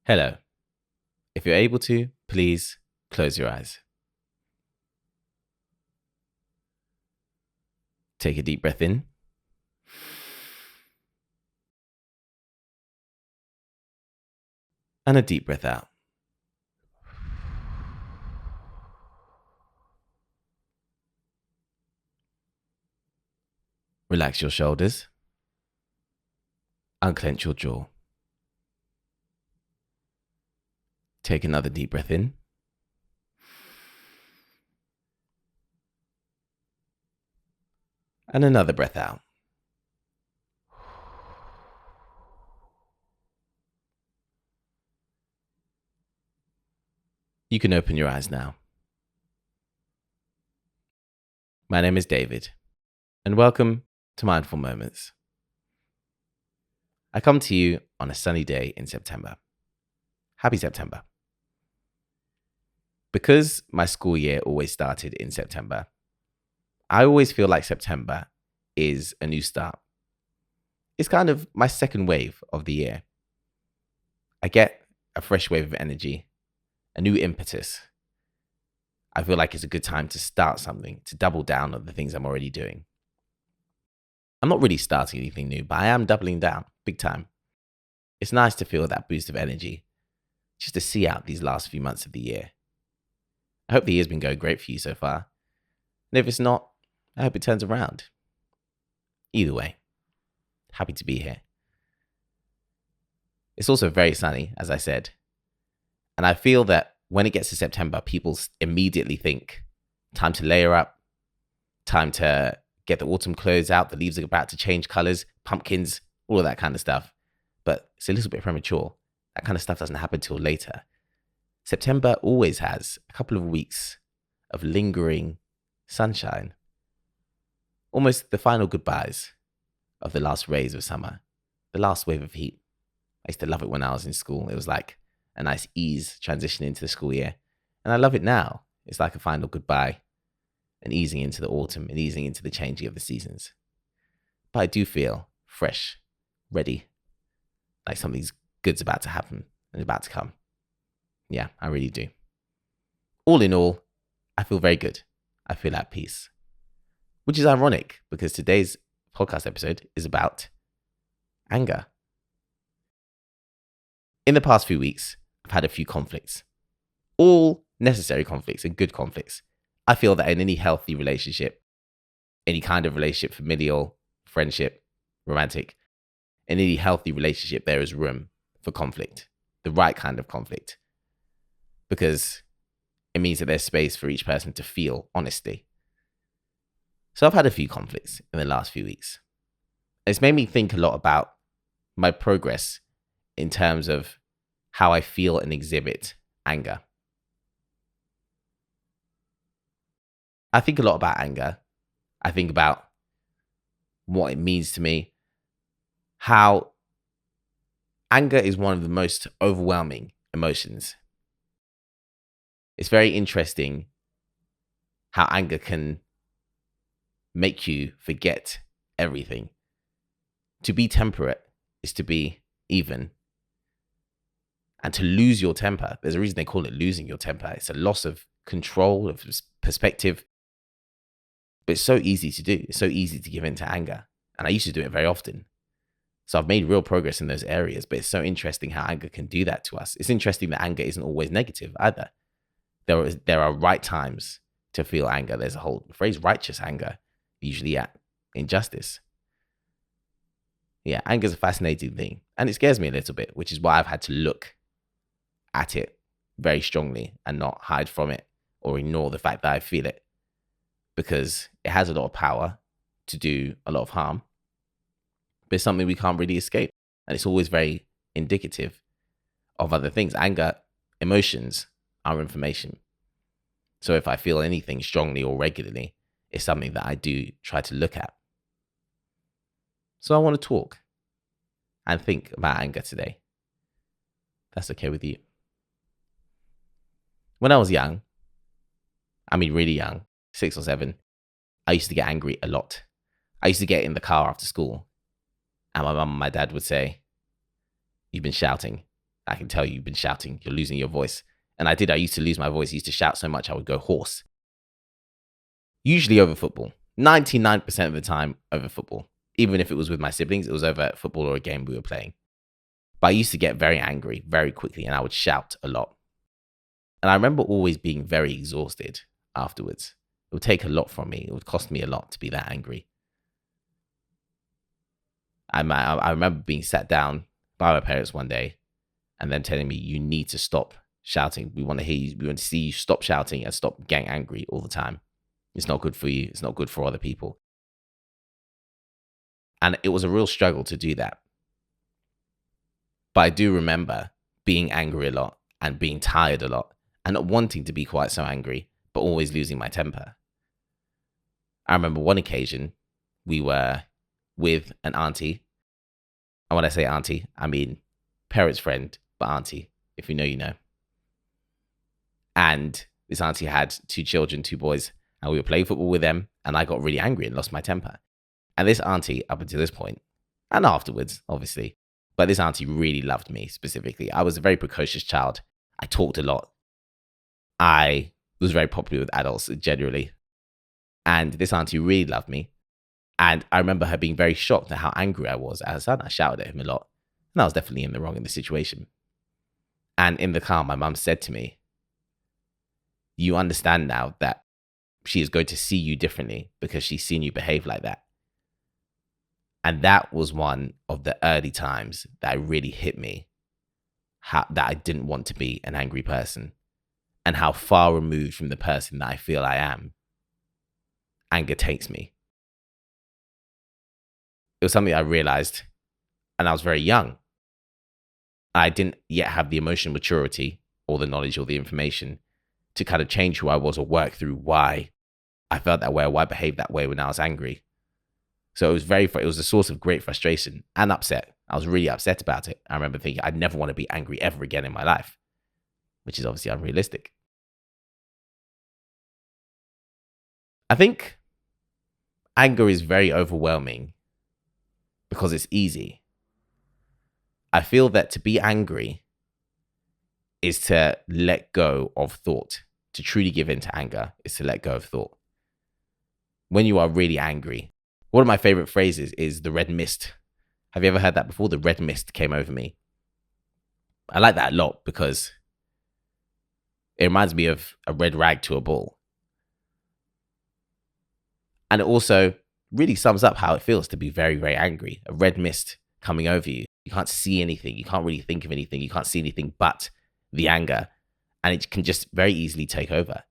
Hello. If you're able to, please close your eyes. Take a deep breath in. And a deep breath out. Relax your shoulders. Unclench your jaw. Take another deep breath in. And another breath out. You can open your eyes now. My name is David, and welcome to Mindful Moments. I come to you on a sunny day in September. Happy September. Because my school year always started in September, I always feel like September is a new start. It's kind of my second wave of the year. I get a fresh wave of energy, a new impetus. I feel like it's a good time to start something, to double down on the things I'm already doing. I'm not really starting anything new, but I am doubling down big time. It's nice to feel that boost of energy, just to see out these last few months of the year. I hope the year's been going great for you so far. And if it's not, I hope it turns around. Either way, happy to be here. It's also very sunny, as I said. And I feel that when it gets to September, people immediately think, time to layer up, time to get the autumn clothes out, the leaves are about to change colors, pumpkins, all of that kind of stuff. But it's a little bit premature. That kind of stuff doesn't happen till later. September always has a couple of weeks of lingering sunshine. Almost the final goodbyes of the last rays of summer, the last wave of heat. I used to love it when I was in school. It was like a nice ease transitioning into the school year. And I love it now. It's like a final goodbye and easing into the autumn and easing into the changing of the seasons. But I do feel fresh, ready, like something's good's about to happen and about to come. Yeah, I really do. All in all, I feel very good. I feel at peace. Which is ironic because today's podcast episode is about anger. In the past few weeks, I've had a few conflicts. All necessary conflicts and good conflicts. I feel that in any healthy relationship, any kind of relationship, familial, friendship, romantic, in any healthy relationship, there is room for conflict, the right kind of conflict. Because it means that there's space for each person to feel honesty. So I've had a few conflicts in the last few weeks. It's made me think a lot about my progress in terms of how I feel and exhibit anger. I think a lot about anger. I think about what it means to me, how anger is one of the most overwhelming emotions. It's very interesting how anger can make you forget everything. To be temperate is to be even. And to lose your temper, there's a reason they call it losing your temper. It's a loss of control, of perspective. But it's so easy to do. It's so easy to give in to anger. And I used to do it very often. So I've made real progress in those areas. But it's so interesting how anger can do that to us. It's interesting that anger isn't always negative either. There are right times to feel anger. There's a whole phrase, righteous anger, usually at injustice. Yeah, anger is a fascinating thing. And it scares me a little bit, which is why I've had to look at it very strongly and not hide from it or ignore the fact that I feel it. Because it has a lot of power to do a lot of harm. But it's something we can't really escape. And it's always very indicative of other things. Anger, emotions are information. So if I feel anything strongly or regularly, it's something that I do try to look at. So I want to talk and think about anger today. That's okay with you. When I was young, really young, 6 or 7, I used to get angry a lot. I used to get in the car after school and my mum and my dad would say, "You've been shouting." I can tell you've been shouting, you're losing your voice. And I did. I used to lose my voice. I used to shout so much I would go hoarse. Usually over football. 99% of the time over football. Even if it was with my siblings, it was over football or a game we were playing. But I used to get very angry very quickly and I would shout a lot. And I remember always being very exhausted afterwards. It would take a lot from me. It would cost me a lot to be that angry. I remember being sat down by my parents one day and them telling me, you need to stop shouting. We want to hear you. We want to see you stop shouting and stop getting angry all the time. It's not good for you. It's not good for other people. And it was a real struggle to do that. But I do remember being angry a lot and being tired a lot and not wanting to be quite so angry, but always losing my temper. I remember one occasion we were with an auntie. And when I say auntie, I mean parents' friend, but auntie. If you know, you know. And this auntie had 2 children, 2 boys, and we were playing football with them. And I got really angry and lost my temper. And this auntie, up until this point, and afterwards, obviously, but this auntie really loved me specifically. I was a very precocious child. I talked a lot. I was very popular with adults generally. And this auntie really loved me. And I remember her being very shocked at how angry I was at her son. I shouted at him a lot. And I was definitely in the wrong in the situation. And in the car, my mum said to me, you understand now that she is going to see you differently because she's seen you behave like that. And that was one of the early times that really hit me, that I didn't want to be an angry person and how far removed from the person that I feel I am anger takes me. It was something I realized, and I was very young. I didn't yet have the emotional maturity or the knowledge or the information to kind of change who I was or work through why I felt that way or why I behaved that way when I was angry. So it was a source of great frustration and upset. I was really upset about it. I remember thinking I'd never want to be angry ever again in my life, which is obviously unrealistic. I think anger is very overwhelming because it's easy. I feel that to be angry is to let go of thought. To truly give in to anger is to let go of thought. When you are really angry, one of my favorite phrases is the red mist. Have you ever heard that before? The red mist came over me. I like that a lot because it reminds me of a red rag to a bull. And it also really sums up how it feels to be very, very angry. A red mist coming over you. You can't see anything. You can't really think of anything. You can't see anything but the anger. And it can just very easily take over.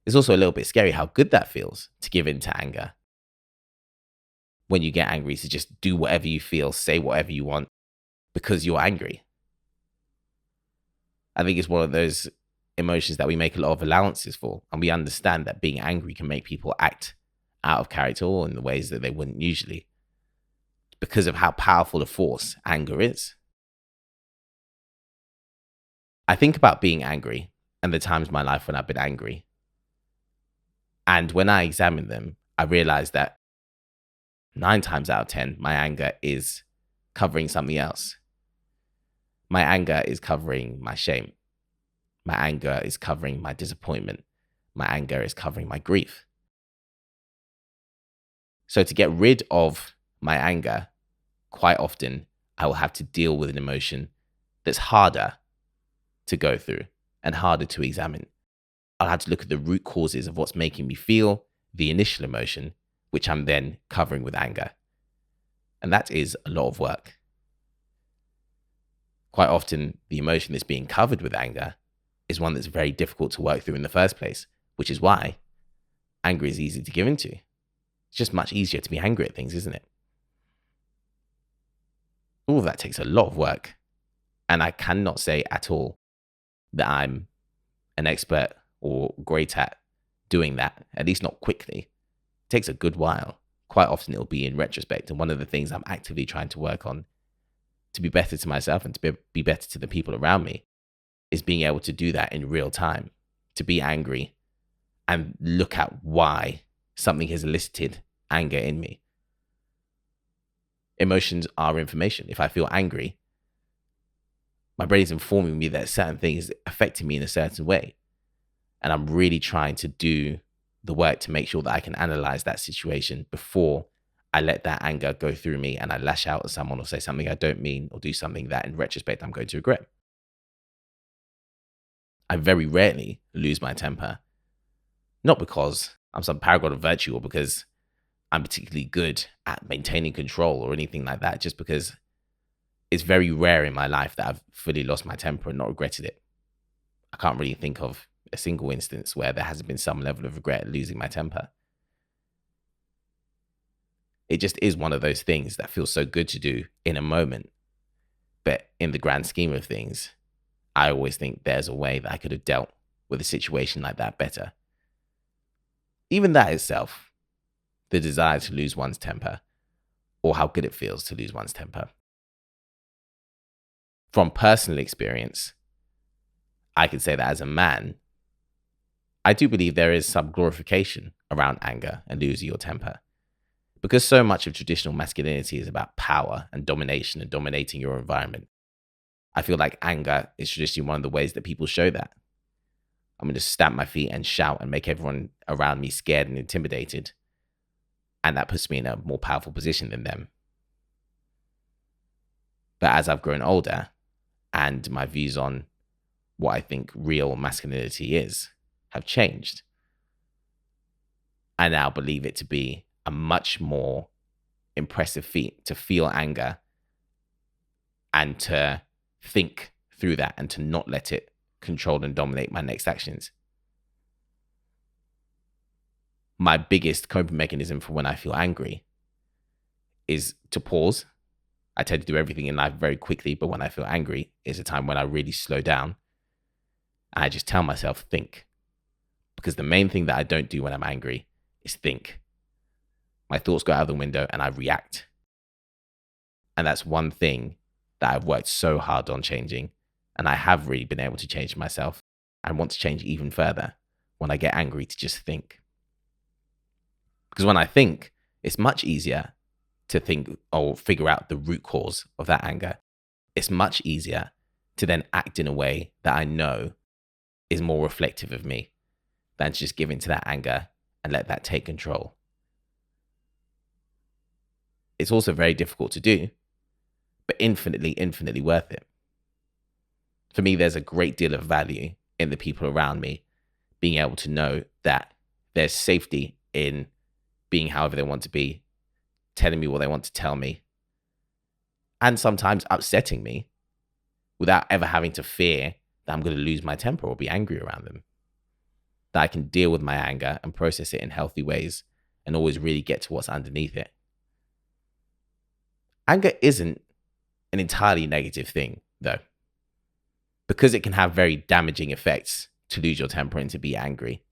It's also a little bit scary how good that feels to give in to anger. When you get angry, to just do whatever you feel, say whatever you want because you're angry. I think it's one of those emotions that we make a lot of allowances for. And we understand that being angry can make people act out of character or in the ways that they wouldn't usually because of how powerful a force anger is. I think about being angry and the times in my life when I've been angry. And when I examine them, I realize that 9 times out of 10, my anger is covering something else. My anger is covering my shame. My anger is covering my disappointment. My anger is covering my grief. So to get rid of my anger, quite often I will have to deal with an emotion that's harder to go through and harder to examine. I'll have to look at the root causes of what's making me feel the initial emotion, which I'm then covering with anger. And that is a lot of work. Quite often, the emotion that's being covered with anger is one that's very difficult to work through in the first place, which is why anger is easy to give into. It's just much easier to be angry at things, isn't it? All of that takes a lot of work. And I cannot say at all that I'm an expert or great at doing that, at least not quickly. It takes a good while. Quite often it'll be in retrospect. And one of the things I'm actively trying to work on to be better to myself and to be better to the people around me is being able to do that in real time, to be angry and look at why something has elicited anger in me. Emotions are information. If I feel angry, My brain's informing me that certain things affecting me in a certain way. And I'm really trying to do the work to make sure that I can analyze that situation before I let that anger go through me and I lash out at someone or say something I don't mean or do something that in retrospect I'm going to regret. I very rarely lose my temper, not because I'm some paragon of virtue or because I'm particularly good at maintaining control or anything like that, just because it's very rare in my life that I've fully lost my temper and not regretted it. I can't really think of a single instance where there hasn't been some level of regret at losing my temper. It just is one of those things that feels so good to do in a moment. But in the grand scheme of things, I always think there's a way that I could have dealt with a situation like that better. Even that itself, the desire to lose one's temper, or how good it feels to lose one's temper. From personal experience, I can say that as a man, I do believe there is some glorification around anger and losing your temper. Because so much of traditional masculinity is about power and domination and dominating your environment. I feel like anger is traditionally one of the ways that people show that. I'm going to stamp my feet and shout and make everyone around me scared and intimidated. And that puts me in a more powerful position than them. But as I've grown older and my views on what I think real masculinity is have changed, I now believe it to be a much more impressive feat to feel anger and to think through that and to not let it control and dominate my next actions. My biggest coping mechanism for when I feel angry is to pause. I tend to do everything in life very quickly, but when I feel angry, it's a time when I really slow down. And I just tell myself, think. Because the main thing that I don't do when I'm angry is think. My thoughts go out of the window and I react. And that's one thing that I've worked so hard on changing. And I have really been able to change myself and want to change even further when I get angry to just think. Because when I think, it's much easier to think or figure out the root cause of that anger. It's much easier to then act in a way that I know is more reflective of me than to just give in to that anger and let that take control. It's also very difficult to do, but infinitely, infinitely worth it. For me, there's a great deal of value in the people around me being able to know that there's safety in being however they want to be, telling me what they want to tell me, and sometimes upsetting me without ever having to fear that I'm going to lose my temper or be angry around them. That I can deal with my anger and process it in healthy ways and always really get to what's underneath it. Anger isn't an entirely negative thing, though. Because it can have very damaging effects to lose your temper and to be angry.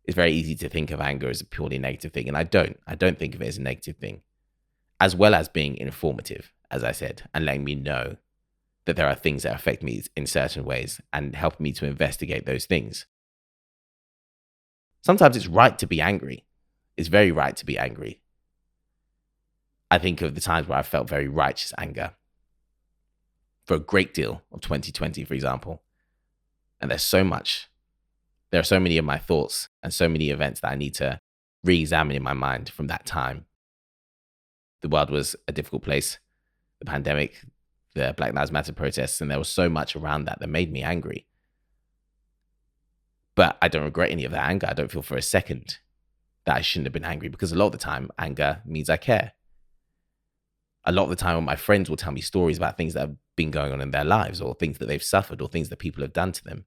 It's very easy to think of anger as a purely negative thing, and I don't think of it as a negative thing. As well as being informative, as I said, and letting me know that there are things that affect me in certain ways and helping me to investigate those things. Sometimes it's right to be angry. It's very right to be angry. I think of the times where I felt very righteous anger. For a great deal of 2020, for example. And there are so many of my thoughts and so many events that I need to re-examine in my mind from that time. The world was a difficult place. The pandemic, the Black Lives Matter protests, and there was so much around that made me angry. But I don't regret any of that anger. I don't feel for a second that I shouldn't have been angry, because a lot of the time, anger means I care. A lot of the time, when my friends will tell me stories about things that have been going on in their lives, or things that they've suffered, or things that people have done to them.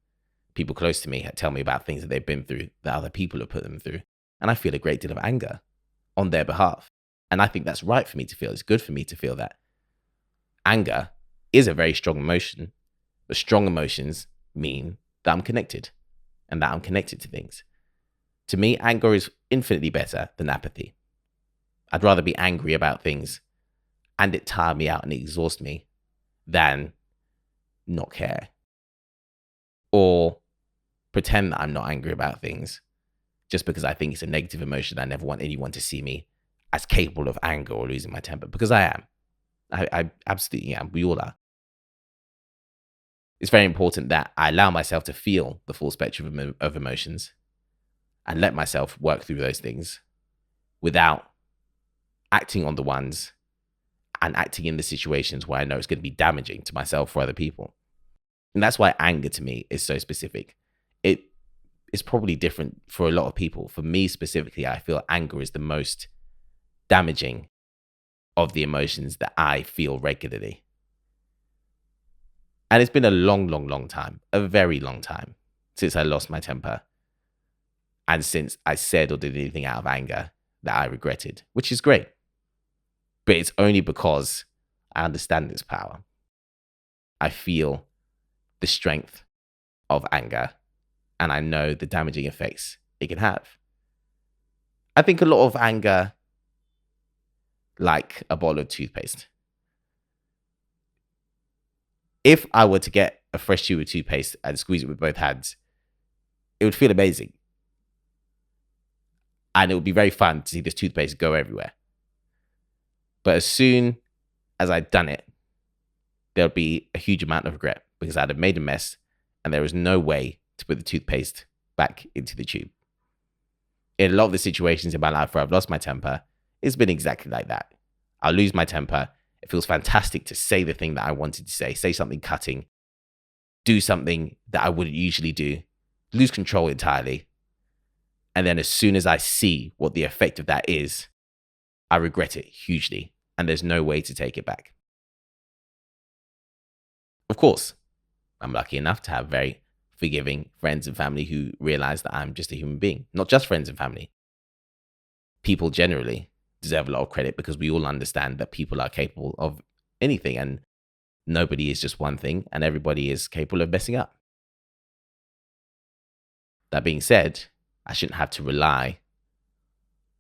People close to me tell me about things that they've been through, that other people have put them through. And I feel a great deal of anger on their behalf. And I think that's right for me to feel. It's good for me to feel that. Anger is a very strong emotion, but strong emotions mean that I'm connected and that I'm connected to things. To me, anger is infinitely better than apathy. I'd rather be angry about things and it tire me out and exhaust me than not care. Or pretend that I'm not angry about things just because I think it's a negative emotion. I never want anyone to see me as capable of anger or losing my temper, because I am. I absolutely am. We all are. It's very important that I allow myself to feel the full spectrum of emotions and let myself work through those things without acting on the ones and acting in the situations where I know it's going to be damaging to myself or other people. And that's why anger to me is so specific. It is probably different for a lot of people. For me specifically, I feel anger is the most damaging of the emotions that I feel regularly. And it's been a long, long, long time, a very long time since I lost my temper and since I said or did anything out of anger that I regretted, which is great. But it's only because I understand its power. I feel the strength of anger and I know the damaging effects it can have. I think a lot of anger, like a bottle of toothpaste. If I were to get a fresh tube of toothpaste and squeeze it with both hands, it would feel amazing. And it would be very fun to see this toothpaste go everywhere. But as soon as I'd done it, there would be a huge amount of regret because I'd have made a mess and there was no way to put the toothpaste back into the tube. In a lot of the situations in my life where I've lost my temper, it's been exactly like that. I'll lose my temper. It feels fantastic to say the thing that I wanted to say something cutting, do something that I wouldn't usually do, lose control entirely. And then as soon as I see what the effect of that is, I regret it hugely. And there's no way to take it back. Of course, I'm lucky enough to have very forgiving friends and family who realize that I'm just a human being, not just friends and family. People generally deserve a lot of credit because we all understand that people are capable of anything and nobody is just one thing and everybody is capable of messing up. That being said, I shouldn't have to rely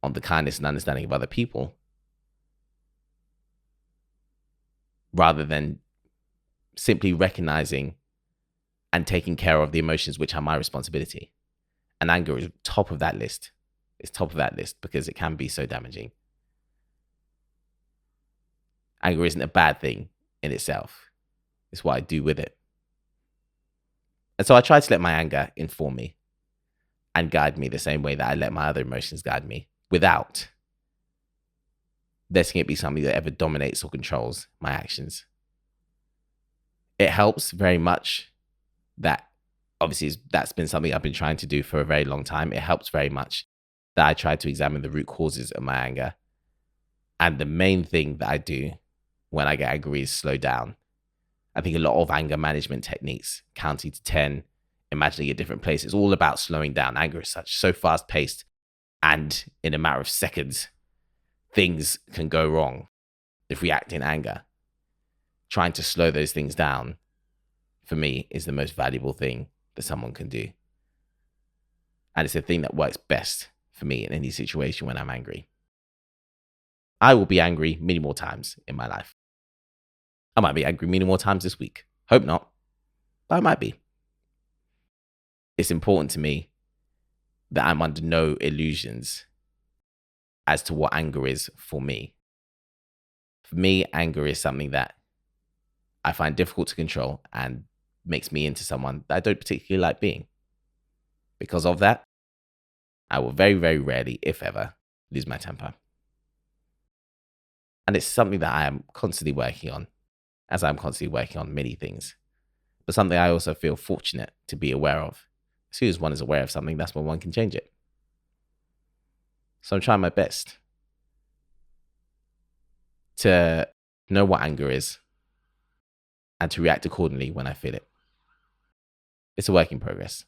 on the kindness and understanding of other people rather than simply recognizing and taking care of the emotions which are my responsibility. And anger is top of that list. It's top of that list because it can be so damaging. Anger isn't a bad thing in itself. It's what I do with it. And so I try to let my anger inform me and guide me the same way that I let my other emotions guide me without letting it be something that ever dominates or controls my actions. It helps very much that obviously that's been something I've been trying to do for a very long time. It helps very much that I try to examine the root causes of my anger. And the main thing that I do when I get angry is slow down. I think a lot of anger management techniques, counting to 10, imagining a different place, it's all about slowing down. Anger is so fast paced. And in a matter of seconds, things can go wrong if we act in anger. Trying to slow those things down, for me, is the most valuable thing that someone can do. And it's the thing that works best for me in any situation when I'm angry. I will be angry many more times in my life. I might be angry many more times this week. Hope not, but I might be. It's important to me that I'm under no illusions as to what anger is for me. For me, anger is something that I find difficult to control and makes me into someone that I don't particularly like being. Because of that, I will very, very rarely, if ever, lose my temper. And it's something that I am constantly working on, as I'm constantly working on many things. But something I also feel fortunate to be aware of. As soon as one is aware of something, that's when one can change it. So I'm trying my best to know what anger is and to react accordingly when I feel it. It's a work in progress.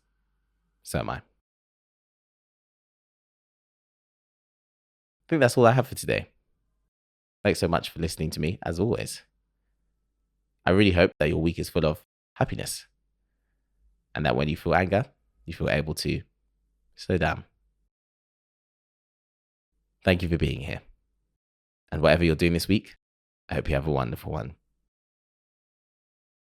So am I. I think that's all I have for today. Thanks so much for listening to me, as always. I really hope that your week is full of happiness and that when you feel anger, you feel able to slow down. Thank you for being here. And whatever you're doing this week, I hope you have a wonderful one.